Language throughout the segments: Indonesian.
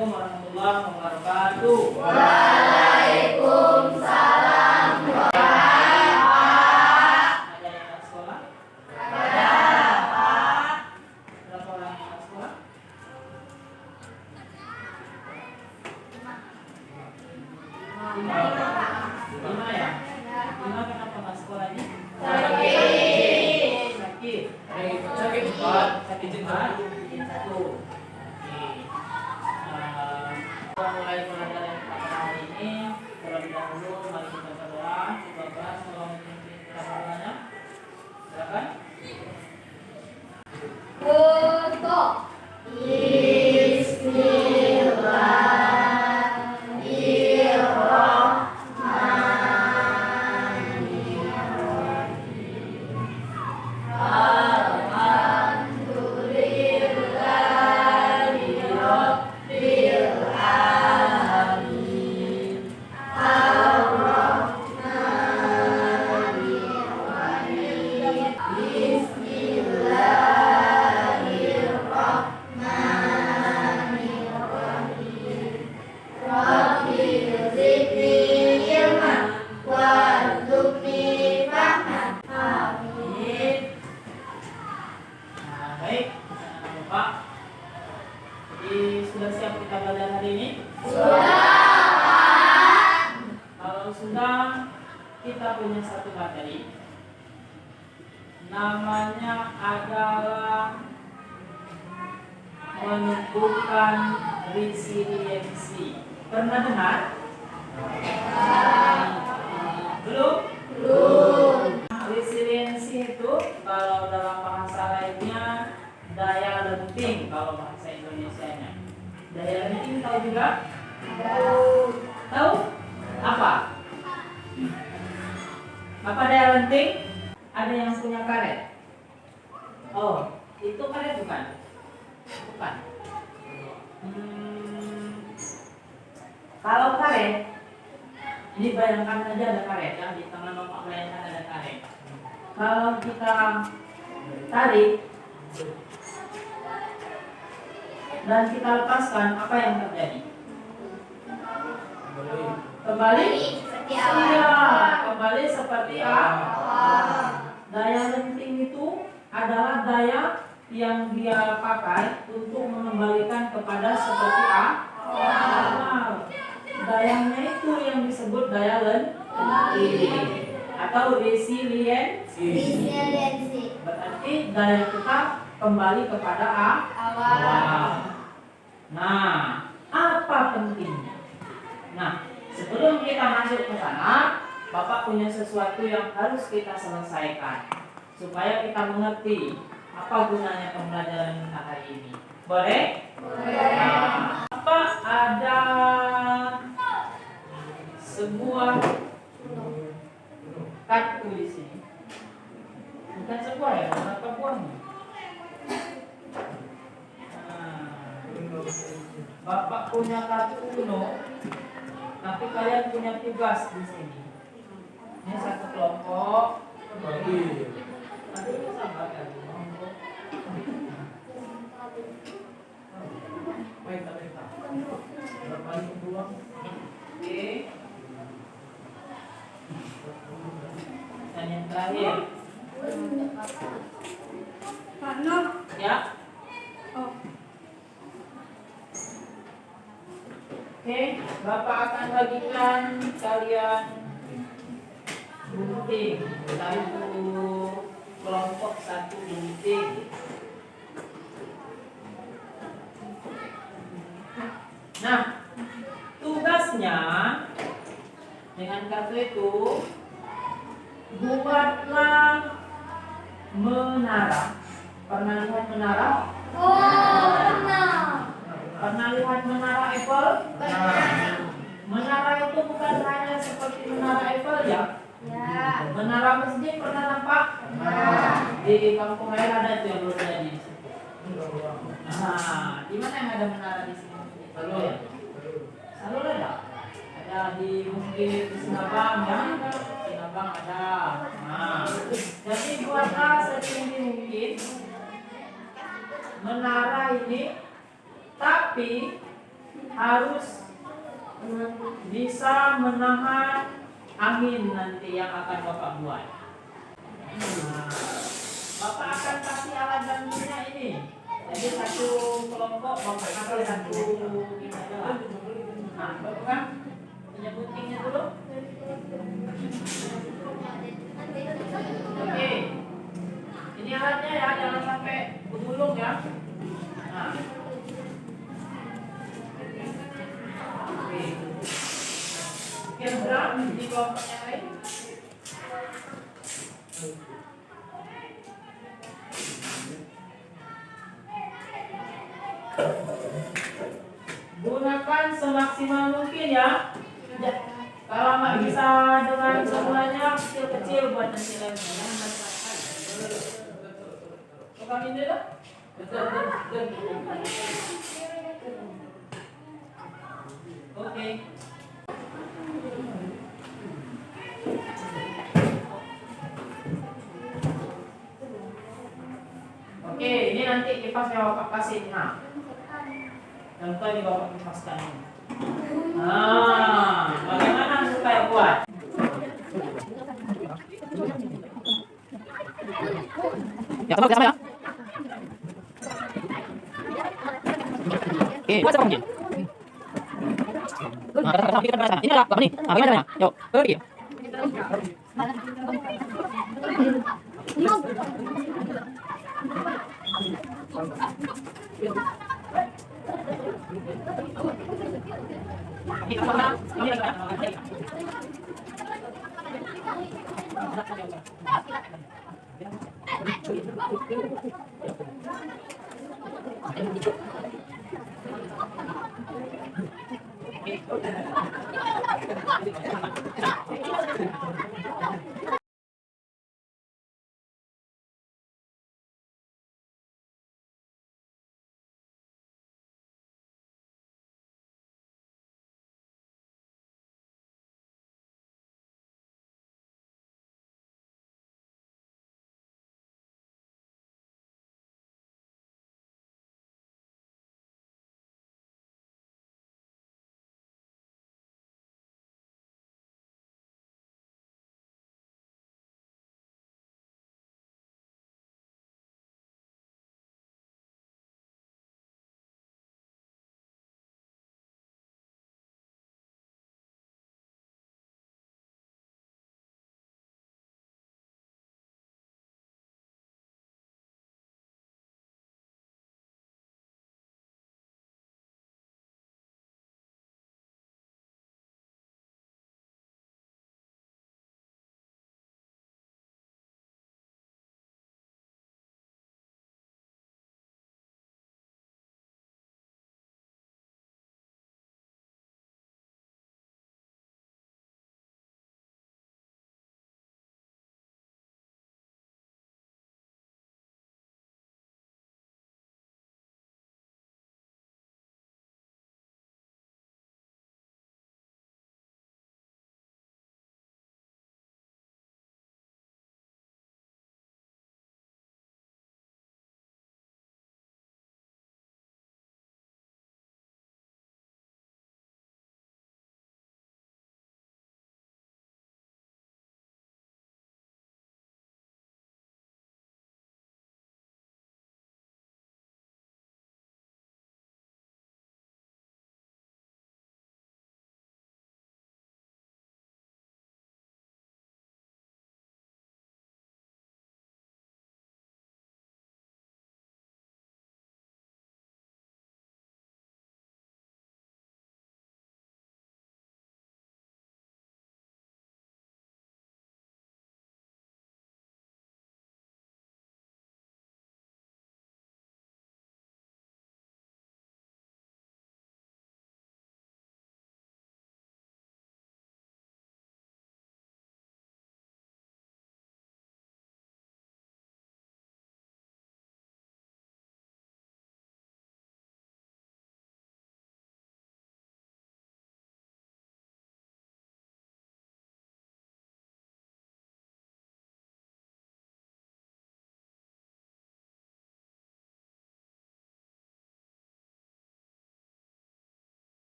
Assalamualaikum warahmatullahi wabarakatuh. Waalaikumsalam. Ada yang tak sekolah? Ada, Pak. Berapa orang yang tak sekolah? 5 ya? 5 kenapa nggak sekolahnya? Sakit. Sakit. Sakit Sakit juga. Satu. Kita mulai pelajaran pada hari ini. Terlebih dahulu mari kita berdoa. Semoga Allah memimpin kita semuanya. Silakan. Foto. Baik, jangan lupa. Jadi sudah siap kita belajar hari ini? Kalau sudah, kita punya satu materi. Namanya adalah menumbuhkan resiliensi. Pernah dengar? Belum? Resiliensi itu kalau dalam bahasa lainnya daya lenting, kalau bahasa Indonesianya. Daya lenting tahu juga? Tahu? Apa? Apa daya lenting? Ada yang punya karet? Oh, itu karet bukan? Bukan. Kalau karet, ini bayangkan aja ada karet ya, di tangan bapak bayangkan ada karet. Kalau kita tarik dan kita lepaskan, apa yang terjadi? Kembali? Iya, kembali seperti awal. Daya lenting itu adalah daya yang dia pakai untuk mengembalikan kepada seperti awal. Dayanya itu yang disebut daya lenting atau resiliensi. Berarti daya kita kembali kepada awal. Nah, apa pentingnya? Nah, sebelum kita masuk ke sana, Bapak punya sesuatu yang harus kita selesaikan supaya kita mengerti apa gunanya pembelajaran kita hari ini. Boleh? Nah, apa ada sebuah kartu di sini? Bukan sebuah ya, berapa buahnya? Bapak punya kartu Uno, tapi kalian punya tugas di sini. Ini satu kelompok. Aduh, sabar ya. Baik, berapa ini dua? Oke. Dan yang terakhir. Pak Nur. Ya. Oke, Bapak akan bagikan kalian gunting, satu kelompok satu gunting. Nah, tugasnya dengan kartu itu buatlah menara. Pernah lihat menara? Pernah lihat menara Eiffel? Menara itu bukan hanya seperti menara Eiffel ya? Menara masjid pernah nampak? Di kampung lain ada itu yang belum jadi. Nah, di mana yang ada menara di sini? Selalu ya? Selalu ada? Ada di masjid Sinabang ya? Sinabang ada. Nah, jadi buatlah setinggi mungkin menara ini, tapi harus bisa menahan angin nanti yang akan Bapak buat. Nah, Bapak akan kasih alat bantunya ini. Jadi satu kelompok Bapak kasih satu ini aja lah. Nah, Bapak kan punya guntingnya dulu. Oke. Ini alatnya ya, jangan sampai bergulung ya. Nah. Oke. Kira-kira di kelompok yang lain. Gunakan semaksimal mungkin ya. Kalau nggak bisa dengan semuanya kecil-kecil buat nanti lagi. Bukan ini loh. Oke. Oke, ini nanti kipasnya Bapak kasih. Nah, contoh ini Bapak kipaskan ini. Nah, bagaimana supaya buat? Ya, sama ya. Oke, buat siapa mungkin? Nah, kita berasa. Ini ada apa nih? Nah, bagaimana caranya? Yuk, pergi. Ini apa? Ini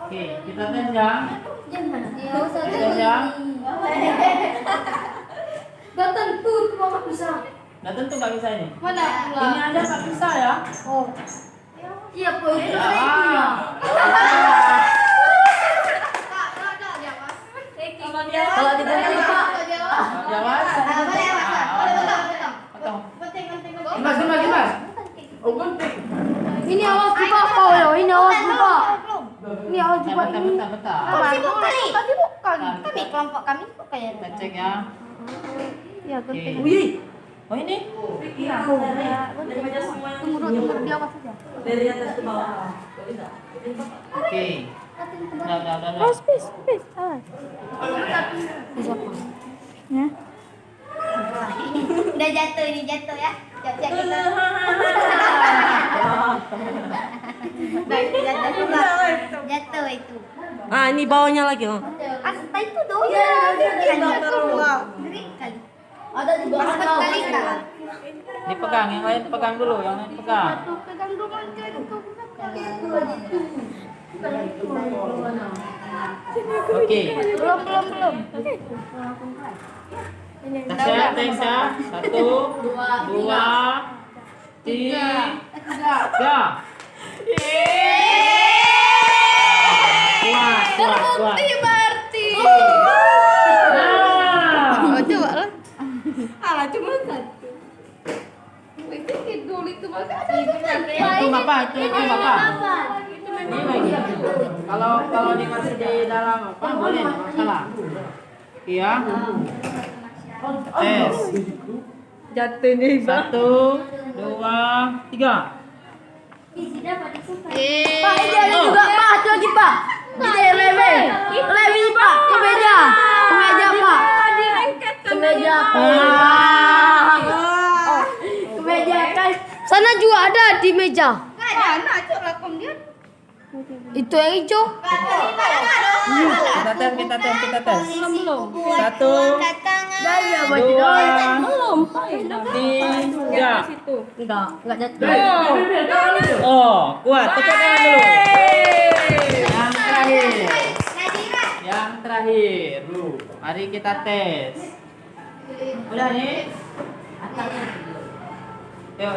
Oke, kita tes yang. Nggak usah Tes yang. Gak tentu itu nggak bisa. Nah tentu nggak bisa ini. Mana pula? Ini aja nggak bisa ya. Oh. Iya, po itu Ya. ada itunya. Kalau ditanya Pak. Jawab. Potong. Gimana? Oh gunting. Ini awas juga kau ya, ini awas juga. Ini awas juga Bentar, ini. bentar. Sibuk kali. Sibuk kali. Kami, kelompok kami kok kayak. Kita cek ya. Ya, Oke. gunting. Wih. Oh ini? Iya. Tunggu dulu, di awas saja. Dari atas ke bawah. Oke. Udah. Space. Awas. Bisa apa? Ya. Udah jatuh ini ya. Cek kita. Jatuh itu. Ah, ini bawahnya lagi, oh. Asta itu dong. Ngeri kali. Ada di bawah kali kan. Dipegang, yang lain pegang dulu, yang lain pegang. Tuh pegang dulu aja itu. Oke. Belum. Tes ya. 1, 2, 3. Kuat. Berarti. Nah. Oh, coba lah. Alah, cuma satu. Itu kidul itu masih ada. Itu apa? Itu apa? Ini lagi. Kalau dikasih di dalam apa boleh, nggak masalah. Iya. Tes. Jatuh nih, 1, 2, 3. Pak, ini ada juga, Pak. Satu lagi, Pak. Ini leme, Pak. Ke meja, Pak. Ke meja, Pak. Ke meja, kan. Sana juga ada di meja. Itu yang hijau. Kita tes. Belum. 1, 2, 3. Enggak jatuh. Oh, kuat. Tepuk tangan dulu. Yang terakhir. Mari kita tes. Udah nih. Yuk.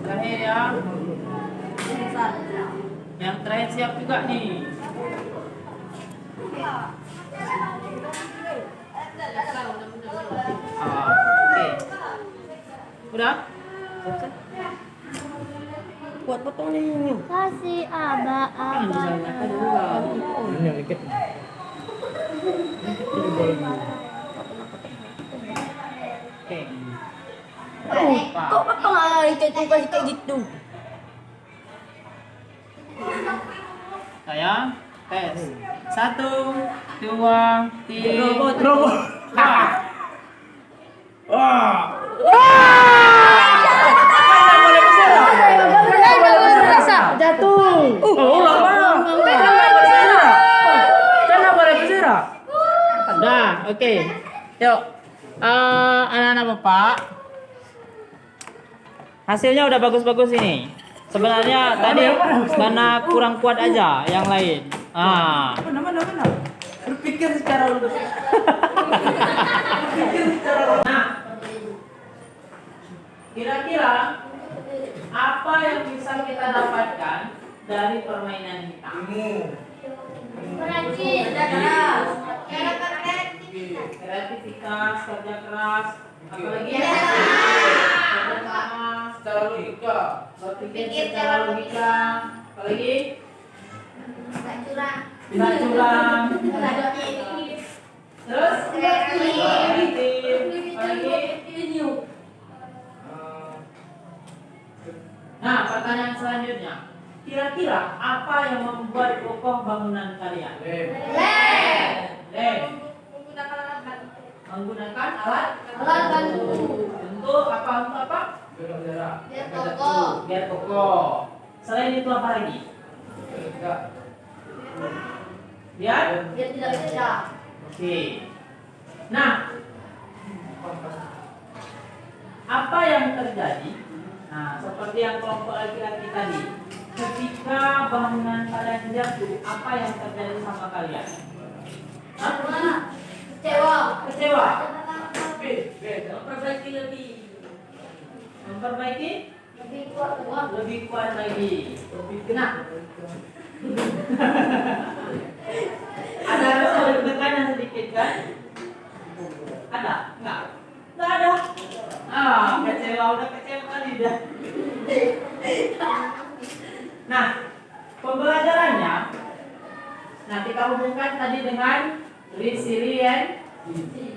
Terakhir ya. Yang terakhir siap juga nih. Oke. Udah? Buat potongnya ini. Kasih aba. Oke. Kok potong itu kayak gitu? Sayang, tes. 1, 2, 3. Robot. Wah. Jatuh. Nah, oke. Yuk. Anak-anak Bapak. Hasilnya udah bagus-bagus ini. Sebenarnya tadi karena kurang kuat aja yang lain. Mana? Berpikir secara logis. Nah, kira-kira apa yang bisa kita dapatkan dari permainan kita? Kreativitas, kerja keras, apalagi kerja keras, Secara logika. berpikir secara logika, apalagi Nggak curang. terus kreatif, apalagi. Nah, pertanyaan selanjutnya, kira-kira apa yang membuat kokoh bangunan kalian? Lem. Menggunakan alat bantu. untuk apa? Biar kokoh. Selain itu apa lagi? Biar tidak bisa. Oke. Nah, apa yang terjadi Nah, seperti yang kelompok laki-laki tadi. Ketika bangunan kalian jatuh, apa yang terjadi sama kalian? Hah? Kecewa. Kecewa. Perbaiki lagi. Memperbaiki Lebih kuat. lebih kuat lagi. Nah, ada rasa deg-degan yang sedikit kan? Ada? Enggak? Enggak ada. Kecewa, udah kecewa kali dah. Nah, pembelajarannya, nah kita hubungkan tadi dengan resiliensi.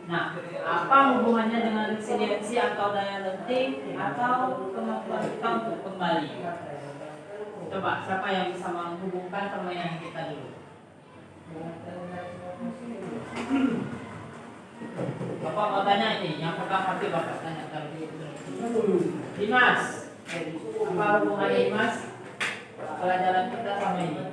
Nah, apa hubungannya dengan resiliensi atau daya lenting atau kemampuan kita untuk kembali? Coba, siapa yang bisa menghubungkan permainan kita dulu? Bapak mau tanya ini, yang pegang hati Bapak tanya tadi. Dimas, apa hubungannya Dimas? Pelajaran kita sama ini.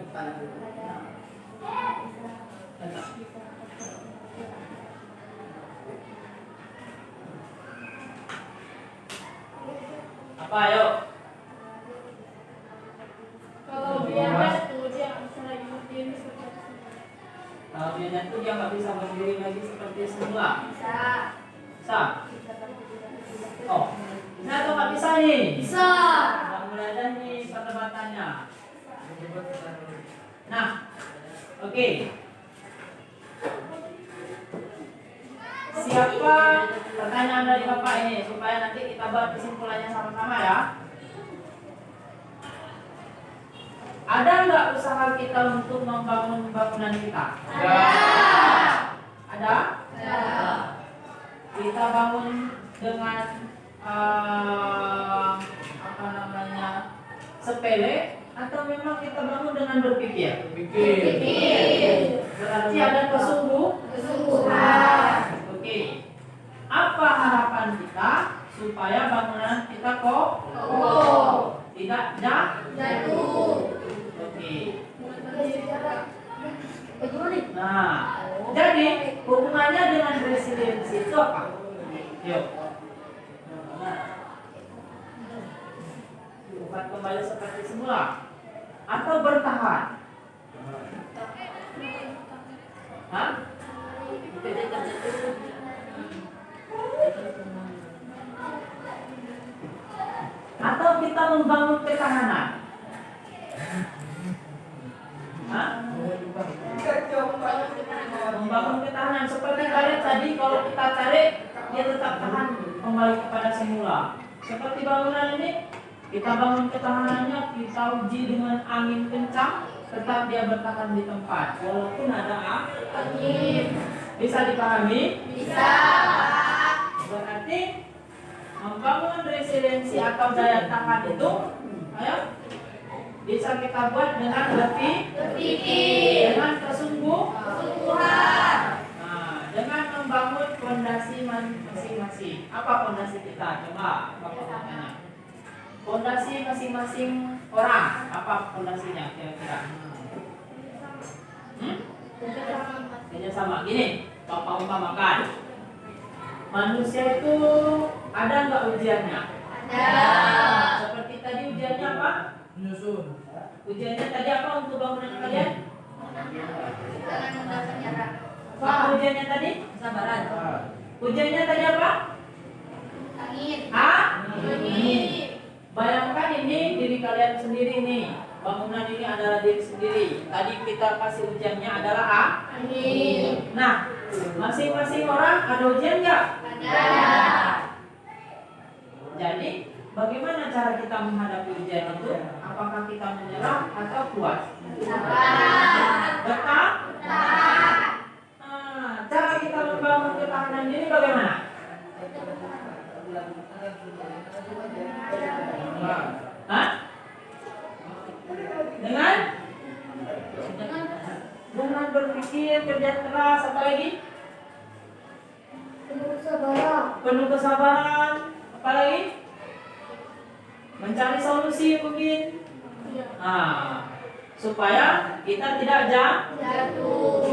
Apa ayo? Kalau dia jatuh, dia nggak bisa lagi berdiri seperti itu. Kalau dia jatuh dia nggak bisa berdiri lagi seperti semula. Bisa. Bisa? Oh, bisa atau nggak bisa nih? Bisa. Udah mulai ada nih perdebatannya. Nah, oke. Siapa pertanyaan dari Bapak ini supaya nanti kita buat kesimpulannya sama-sama ya? Ada nggak usaha kita untuk membangun bangunan kita? Ada? Kita bangun dengan apa namanya, sepele atau memang kita bangun dengan berpikir? Berarti ada kesungguhan. Oke. Apa harapan kita supaya bangunan kita kokoh, tidak jatuh? Oke. Nah, jadi hubungannya dengan resiliensi itu apa? Yuk. Bukan kembali seperti semula atau bertahan? Hah? Atau kita membangun ketahanan? Hah? Membangun ketahanan seperti kalian tadi, kalau kita tarik dia tetap tahan kembali kepada semula. Seperti bangunan ini, kita bangun ketahanannya, kita uji dengan angin kencang, tetap dia bertahan di tempat walaupun ada angin. Bisa dipahami? Bisa. Berarti membangun resiliensi atau daya tahan itu, ayo, bisa kita buat dengan berpikir, dengan kesungguhan. Nah, dengan membangun fondasi masing-masing. Apa fondasi kita? Coba Bapak tanya. Fondasi masing-masing orang, apa fondasinya kira-kira? Kerjasama. Gini, Bapak umpamakan. Manusia itu ada nggak ujiannya? Ada. Seperti tadi ujiannya apa? Menyusun. Ujiannya tadi apa untuk bangunan kalian? Apa ujiannya tadi? Kesabaran. Ujiannya tadi apa? Angin. Angin. Bayangkan ini diri kalian sendiri nih. Bangunan ini adalah diri sendiri. Tadi kita kasih ujiannya adalah angin. Nah, masing-masing orang ada ujian nggak? Ada. Jadi, bagaimana cara kita menghadapi ujian itu? Apakah kita menyerah atau puas? Betah? Cara kita membangun ketahanan diri bagaimana? Hah? Dengan berpikir, kerja keras, apa lagi? Penuh kesabaran, apa lagi? Mencari solusi mungkin. Nah, supaya kita tidak jatuh.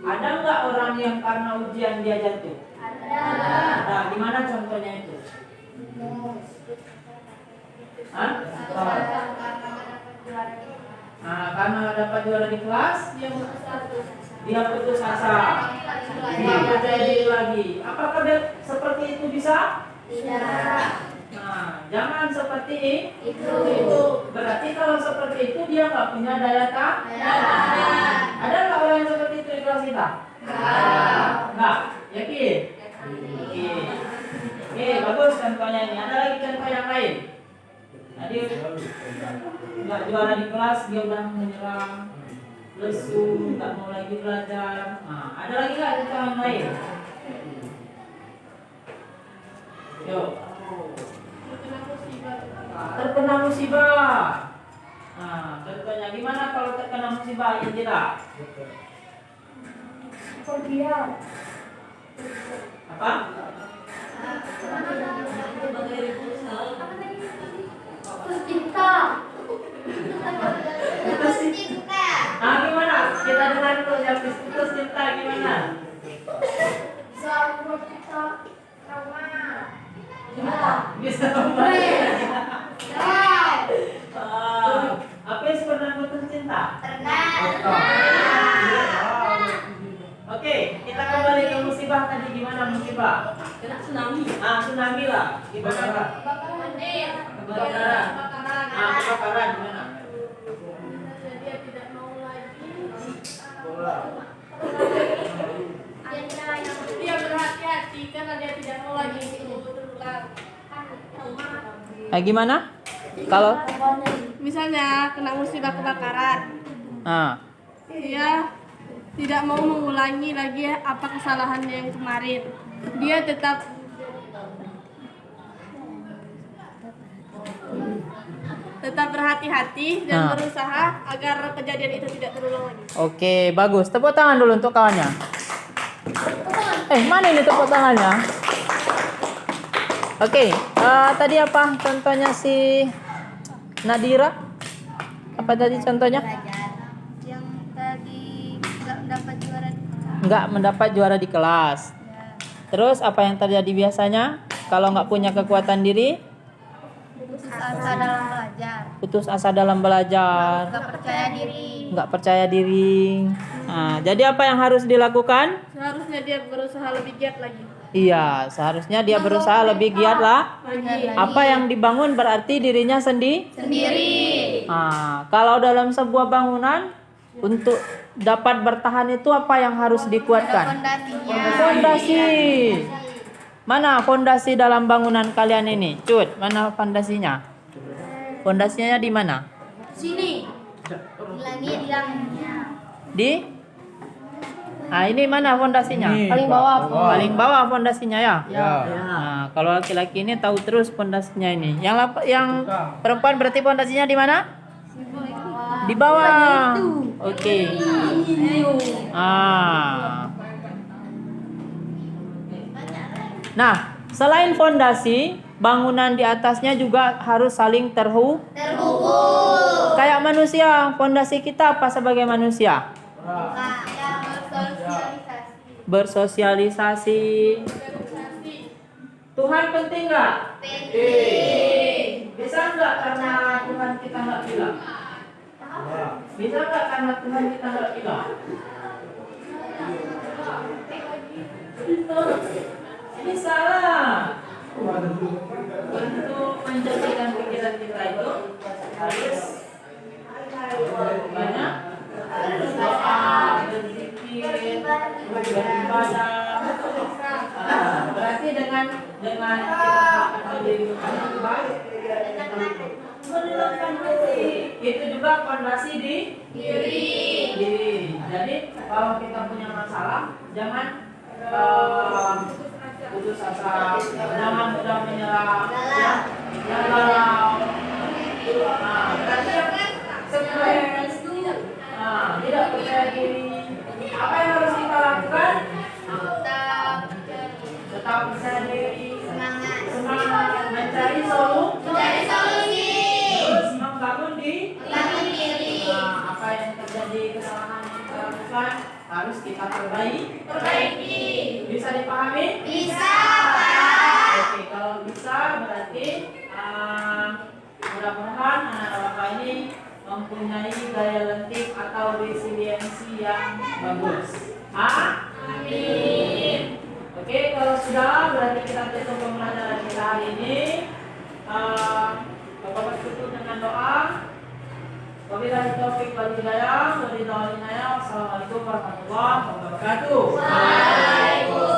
Ada nggak orang yang karena ujian dia jatuh? Ada. Ada. Gimana contohnya itu? Hah? Nah, karena dapat juara di kelas, dia putus asa. Dia percaya diri lagi. Apakah dia seperti itu bisa? Tidak. Nah, jangan seperti itu. Berarti kalau seperti itu dia nggak punya daya tahan. Ada nggak orang yang seperti itu di kelas kita? Nggak. Yakin? Yakin. Oke, bagus contohnya ini. Ada lagi contoh yang lain. Tadi nggak juara di kelas, dia udah menyerah, lesu, nggak mau lagi belajar. Nah, ada lagi nggak contoh yang lain? Yuk. Terkena musibah. Nah, contohnya gimana kalau terkena musibah ya tidak? Apa? Nah, gimana? Kita dengar dulu yang putus cinta gimana? Bisa Apis pernah putus cinta? Oke, kita kembali ke musibah tadi. Gimana musibah? Kena tsunami. Tsunami lah. Gimana Kak? Kebakaran. Kebakaran gimana? Dia tidak mau lagi. Dia berhati-hati karena dia tidak mau lagi terulang. Gimana? Kalau Misalnya kena musibah kebakaran, dia tidak mau mengulangi lagi apa kesalahannya yang kemarin. Dia tetap berhati-hati dan berusaha agar kejadian itu tidak terulang lagi. Oke, bagus. Tepuk tangan dulu untuk kawannya. Mana ini tepuk tangannya? Oke, tadi apa contohnya si Nadira? Apa tadi contohnya? Yang tadi nggak mendapat juara. Nggak mendapat juara di kelas. Terus apa yang terjadi biasanya? Kalau nggak punya kekuatan diri? Putus asa dalam belajar. Putus asa dalam belajar. Nggak percaya diri. Nggak percaya diri. Nah, jadi apa yang harus dilakukan? Seharusnya dia berusaha lebih giat lagi. Iya, seharusnya dia berusaha lebih giat lah. Apa yang dibangun berarti dirinya sendiri. Nah, kalau dalam sebuah bangunan untuk dapat bertahan itu apa yang harus dikuatkan? Fondasi. Mana fondasi dalam bangunan kalian ini? Cut, mana fondasinya? Fondasinya di mana? Sini. Langit. Di? Nah, ini mana fondasinya? Paling bawah. Paling bawah fondasinya ya? Ya. Nah, kalau laki-laki ini tahu terus fondasinya ini. Yang perempuan berarti fondasinya di mana? Di bawah. Oke. Nah, selain fondasi, bangunan di atasnya juga harus saling terhubung. Kayak manusia, fondasi kita apa sebagai manusia? Bersosialisasi. Tuhan penting nggak? Penting. Bisa nggak karena Tuhan kita nggak bilang? Bisa nggak karena Tuhan kita nggak bilang? Bisa lah. Untuk menjadikan pikiran kita itu harus banyak berdoa, berzikir, beribadah. Berarti dengan kita menjadi menenangkan hati. Itu juga fondasi di diri. Jadi kalau kita punya masalah, jangan putus asa, jangan mudah menyerah, jangan galau. Berarti stres, tidak percaya diri. Apa yang harus kita lakukan? Tetap percaya diri, semangat, mencari solusi, terus membangun diri. Apa yang terjadi, kesalahan yang kita lakukan harus harus kita perbaiki. Bisa dipahami? Bisa. Oke, kalau bisa berarti mudah-mudahan anak Bapak ini mempunyai daya lentik atau resiliensi yang bagus. Amin. Oke, kalau sudah berarti kita tutup pembelajaran kita hari ini. Bapak tutup dengan doa. Wabillahi taufiq wal hidayah. Wassalamualaikum warahmatullahi wabarakatuh. Waalaikumsalam.